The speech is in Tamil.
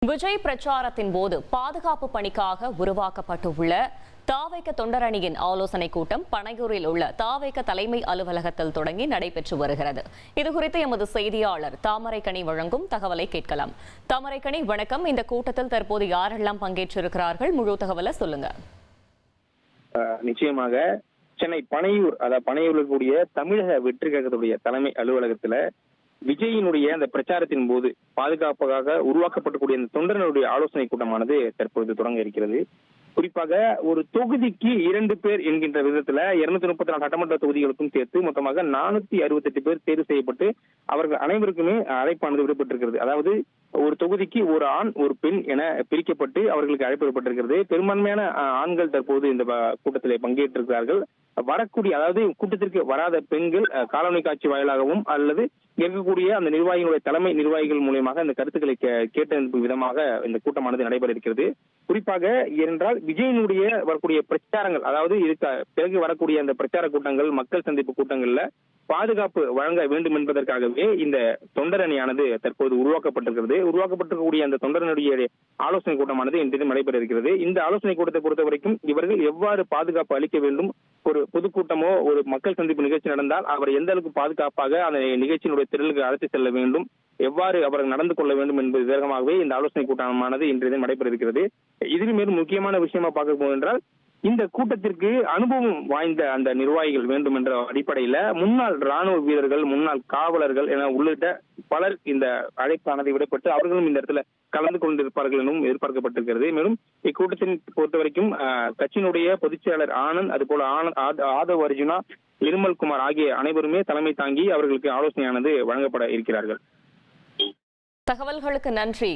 விஜய் பிரச்சாரத்தின் போது பாதுகாப்பு பணிக்காக உருவாக்கப்பட்டுள்ள தாவைக்க தொண்டரணியின் ஆலோசனை கூட்டம் பனையூரில் உள்ள தாவைக்க தலைமை அலுவலகத்தில் தொடங்கி நடைபெற்று வருகிறது. இதுகுறித்து எமது செய்தியாளர் தாமரைக்கனி வழங்கும் தகவலை கேட்கலாம். தாமரைக்கனி, வணக்கம். இந்த கூட்டத்தில் தற்போது யாரெல்லாம் பங்கேற்றிருக்கிறார்கள்? முழு தகவலை சொல்லுங்க. நிச்சயமாக சென்னை பனையூர், அதாவது பனையூரில் கூடிய தமிழக வெற்றி கழகத்துடைய தலைமை அலுவலகத்துல விஜயினுடைய அந்த பிரச்சாரத்தின் போது பாதுகாப்புக்காக உருவாக்கப்படக்கூடிய அந்த தொண்டர்களுடைய ஆலோசனை கூட்டமானது தற்போது தொடங்க இருக்கிறது. குறிப்பாக ஒரு தொகுதிக்கு 2 பேர் என்கின்ற விதத்துல 234 சட்டமன்ற தொகுதிகளுக்கும் சேர்த்து மொத்தமாக 468 பேர் தேர்வு செய்யப்பட்டு அவர்கள் அனைவருக்குமே அழைப்பானது விடப்பட்டிருக்கிறது. அதாவது ஒரு தொகுதிக்கு ஒரு ஆண் ஒரு பெண் என பிரிக்கப்பட்டு அவர்களுக்கு அழைப்பு விடப்பட்டிருக்கிறது. பெரும்பான்மையான ஆண்கள் தற்போது இந்த கூட்டத்திலே பங்கேற்றிருக்கிறார்கள். வரக்கூடிய, அதாவது கூட்டத்திற்கு வராத பெண்கள் காணொலி காட்சி வாயிலாகவும் அல்லது இருக்கக்கூடிய அந்த நிர்வாகிகளுடைய தலைமை நிர்வாகிகள் மூலமாக அந்த கருத்துக்களை கேட்டனுப்பும் விதமாக இந்த கூட்டமானது நடைபெற இருக்கிறது. குறிப்பாக என்றால் விஜயனுடைய வரக்கூடிய பிரச்சாரங்கள், அதாவது பிறகு வரக்கூடிய அந்த பிரச்சார கூட்டங்கள், மக்கள் சந்திப்பு கூட்டங்கள்ல பாதுகாப்பு வழங்க வேண்டும் என்பதற்காகவே இந்த தொண்டரணியானது தற்போது உருவாக்கப்பட்டிருக்கிறது. உருவாக்கப்பட்டிருக்கக்கூடிய அந்த தொண்டரணியுடைய ஆலோசனை கூட்டமானது இன்று நடைபெற இருக்கிறது. இந்த ஆலோசனை கூட்டத்தை பொறுத்த வரைக்கும் இவர்கள் எவ்வாறு பாதுகாப்பு அளிக்க வேண்டும், ஒரு பொதுக்கூட்டமோ ஒரு மக்கள் சந்திப்பு நிகழ்ச்சி நடந்தால் அவர் எந்த அளவுக்கு பாதுகாப்பாக அந்த நிகழ்ச்சியினுடைய திரளுக்கு அழைத்து செல்ல வேண்டும், எவ்வாறு அவர்கள் நடந்து கொள்ள வேண்டும் என்பது விதமாகவே இந்த ஆலோசனை கூட்டமானது இன்றைய தினம் நடைபெற இருக்கிறது. இதில் மேலும் முக்கியமான விஷயமா பார்க்க போவென்றால், இந்த கூட்டத்திற்கு அனுபவம் வாய்ந்த அந்த நிர்வாகிகள் வேண்டும் என்ற அடிப்படையில முன்னாள் ராணுவ வீரர்கள், முன்னாள் காவலர்கள் என உள்ளிட்ட பலர் இந்த அழைப்பானதை விடப்பட்டு அவர்களும் இந்த இடத்துல கலந்து கொண்டிருப்பார்கள் எனவும் எதிர்பார்க்கப்பட்டிருக்கிறது. மேலும் இக்கூட்டத்தின் பொறுத்த வரைக்கும் கட்சியினுடைய பொதுச் செயலாளர் ஆனந்த், அதுபோல ஆதவ் அர்ஜுனா, நிர்மல்குமார் ஆகிய அனைவருமே தலைமை தாங்கி அவர்களுக்கு ஆலோசனையானது வழங்கப்பட இருக்கிறார்கள். தகவல்களுக்கு நன்றி.